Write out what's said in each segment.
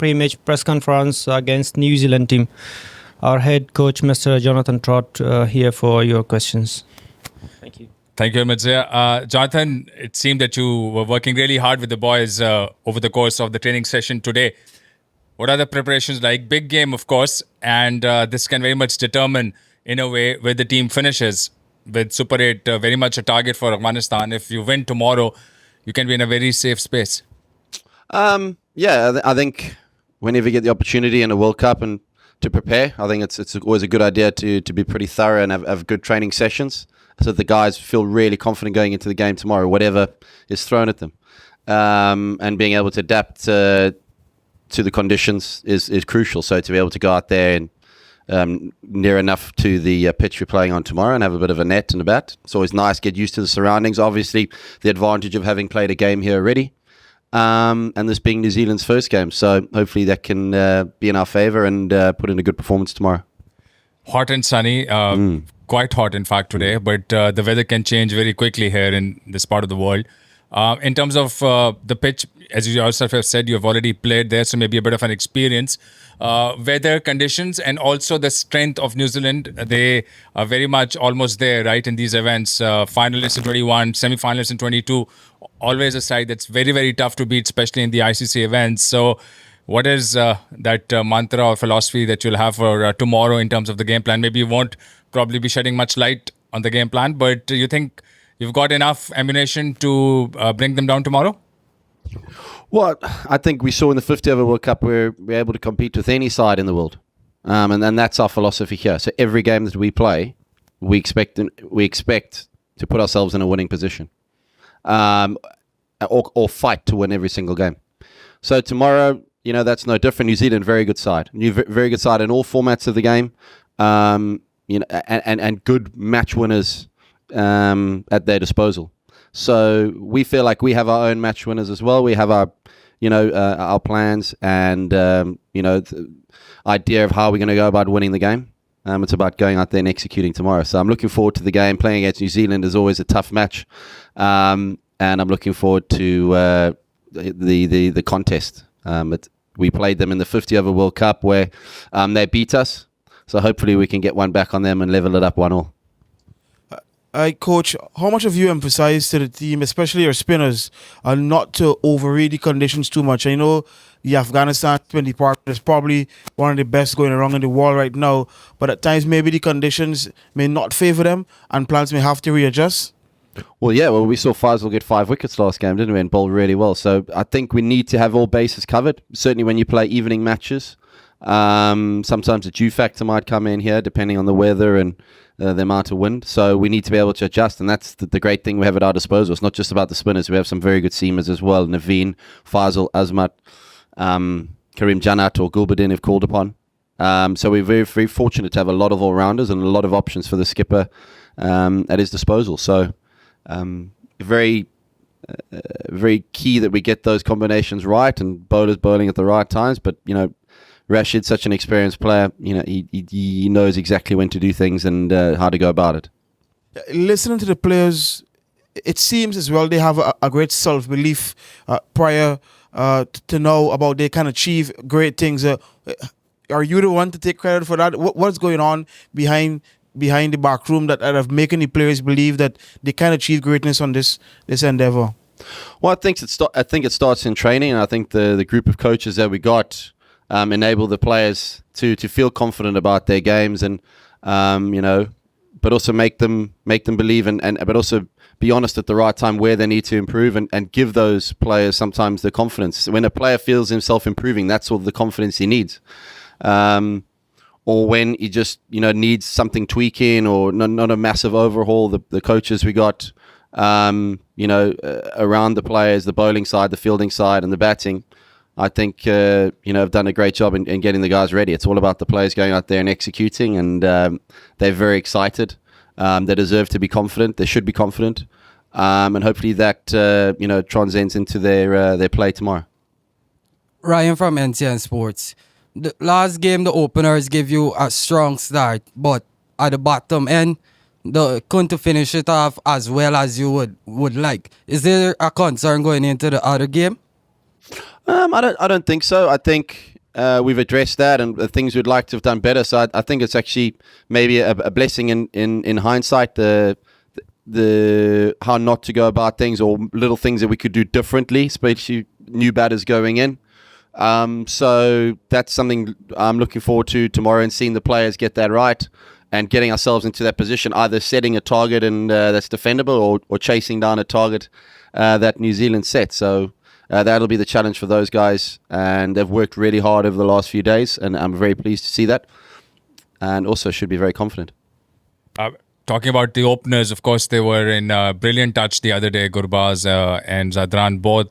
pre-match press conference against New Zealand team. Our head coach, Mr. Jonathan Trott, here for your questions. Thank you. Thank you very much, Zia. Jonathan, it seemed that you were working really hard with the boys over the course of the training session today. What are the preparations like? Big game, of course, and this can very much determine, in a way, where the team finishes. With Super 8 very much a target for Afghanistan. If you win tomorrow, you can be in a very safe space. I think whenever you get the opportunity in a World Cup and to prepare, I think it's always a good idea to be pretty thorough and have good training sessions so that the guys feel really confident going into the game tomorrow, whatever is thrown at them. And being able to adapt to the conditions is crucial. So to be able to go out there and near enough to the pitch we're playing on tomorrow and have a bit of a net and a bat. It's always nice to get used to the surroundings. Obviously, the advantage of having played a game here already, and this being New Zealand's first game. So hopefully that can be in our favour and put in a good performance tomorrow. Hot and sunny, quite hot in fact today, but the weather can change very quickly here in this part of the world. In terms of the pitch, as you yourself have said, you have already played there, so maybe a bit of an experience. Weather conditions and also the strength of New Zealand, they are very much almost there, right, in these events. Finalists in 21, semi-finalists in 22, always a side that's very, very tough to beat, especially in the ICC events. So what is that mantra or philosophy that you'll have for tomorrow in terms of the game plan? Maybe you won't probably be shedding much light on the game plan, but you think you've got enough ammunition to bring them down tomorrow? Well, I think we saw in the 50-over World Cup we're able to compete with any side in the world. And that's our philosophy here. So every game that we play, we expect to put ourselves in a winning position. Or fight to win every single game. So tomorrow, that's no different. New Zealand, very good side. Very good side in all formats of the game. And good match winners at their disposal. So we feel like we have our own match winners as well. We have our plans and the idea of how we're going to go about winning the game. It's about going out there and executing tomorrow. So I'm looking forward to the game. Playing against New Zealand is always a tough match, and I'm looking forward to the contest. We played them in the 50-over World Cup where they beat us. So hopefully we can get one back on them and level it up 1-1. Coach, how much have you emphasized to the team, especially your spinners, not to overread the conditions too much? I know the Afghanistan T20 partner is probably one of the best going around in the world right now, but at times maybe the conditions may not favor them and plans may have to readjust. Well, we saw Faisal get 5 wickets last game, didn't we, and bowl really well. So I think we need to have all bases covered, certainly when you play evening matches. Sometimes a dew factor might come in here, depending on the weather and the amount of wind. So we need to be able to adjust, and that's the great thing we have at our disposal. It's not just about the spinners. We have some very good seamers as well. Naveen, Faisal, Azmat, Karim Janat or Gulbadin if called upon. So we're very, very fortunate to have a lot of all-rounders and a lot of options for the skipper at his disposal. So very key that we get those combinations right and bowlers bowling at the right times. But, Rashid's such an experienced player. He knows exactly when to do things and how to go about it. Listening to the players, it seems as well they have a great self-belief prior to know about they can achieve great things. Are you the one to take credit for that? What's going on behind the back room that have making the players believe that they can achieve greatness on this endeavor? Well, I think it starts in training, and I think the group of coaches that we got enable the players to feel confident about their games, and but also make them believe but also be honest at the right time where they need to improve, and give those players sometimes the confidence. When a player feels himself improving, that's all the confidence he needs. Or when he just needs something tweaking or not a massive overhaul, the coaches we got around the players, the bowling side, the fielding side, and the batting, I think have done a great job in getting the guys ready. It's all about the players going out there and executing, and they're very excited. They deserve to be confident. They should be confident, and hopefully that transcends into their play tomorrow. Ryan from NCN Sports. The last game, the openers give you a strong start, but at the bottom end, the couldn't finish it off as well as you would like. Is there a concern going into the other game? I don't think so. I think we've addressed that and the things we'd like to have done better. So I think it's actually maybe a blessing in hindsight, the how not to go about things or little things that we could do differently, especially new batters going in. So that's something I'm looking forward to tomorrow and seeing the players get that right and getting ourselves into that position, either setting a target and that's defendable or chasing down a target that New Zealand set. So that'll be the challenge for those guys, and they've worked really hard over the last few days, and I'm very pleased to see that, and also should be very confident. Talking about the openers, of course, they were in brilliant touch the other day, Gurbaz and Zadran both.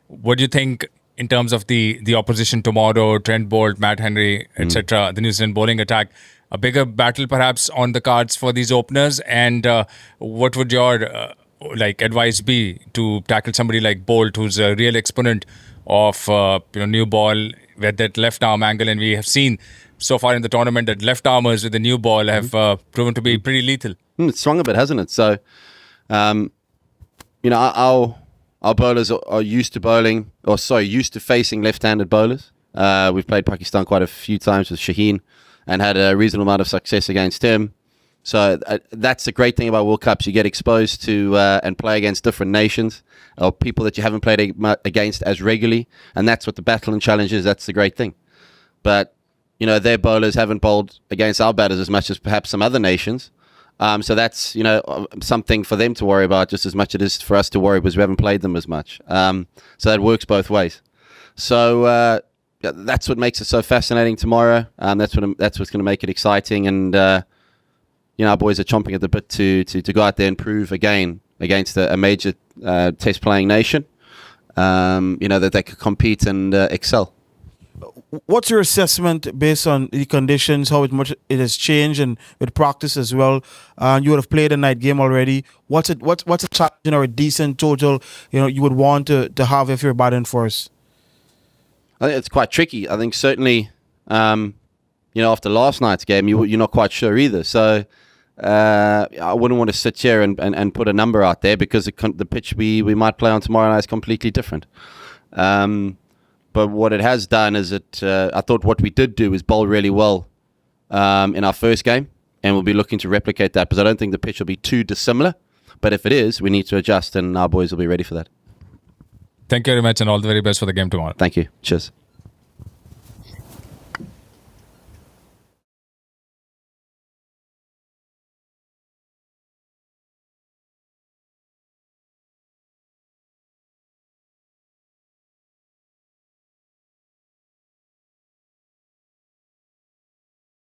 What do you think in terms of the opposition tomorrow, Trent Bolt, Matt Henry, etc., the New Zealand bowling attack? A bigger battle perhaps on the cards for these openers, and what would your advice be to tackle somebody like Bolt, who's a real exponent of new ball with that left arm angle, and we have seen so far in the tournament that left armers with the new ball have proven to be pretty lethal. It's swung a bit, hasn't it? So, our bowlers are used to facing left-handed bowlers. We've played Pakistan quite a few times with Shaheen and had a reasonable amount of success against him. So that's the great thing about World Cups. You get exposed to and play against different nations or people that you haven't played against as regularly. And that's what the battle and challenge is. That's the great thing. But, their bowlers haven't bowled against our batters as much as perhaps some other nations. So that's, something for them to worry about just as much as it is for us to worry because we haven't played them as much. So that works both ways. So that's what makes it so fascinating tomorrow. That's what's going to make it exciting. And, our boys are chomping at the bit to go out there and prove again against a major test playing nation, that they could compete and excel. What's your assessment based on the conditions, how much it has changed, and with practice as well? You would have played a night game already. What's a challenge or a decent total you would want to have if you're batting first? I think it's quite tricky. I think certainly, after last night's game, you're not quite sure either. So I wouldn't want to sit here and put a number out there because the pitch we might play on tomorrow night is completely different. But what it has done is I thought what we did do is bowl really well in our first game, and we'll be looking to replicate that because I don't think the pitch will be too dissimilar. But if it is, we need to adjust, and our boys will be ready for that. Thank you very much, and all the very best for the game tomorrow. Thank you. Cheers.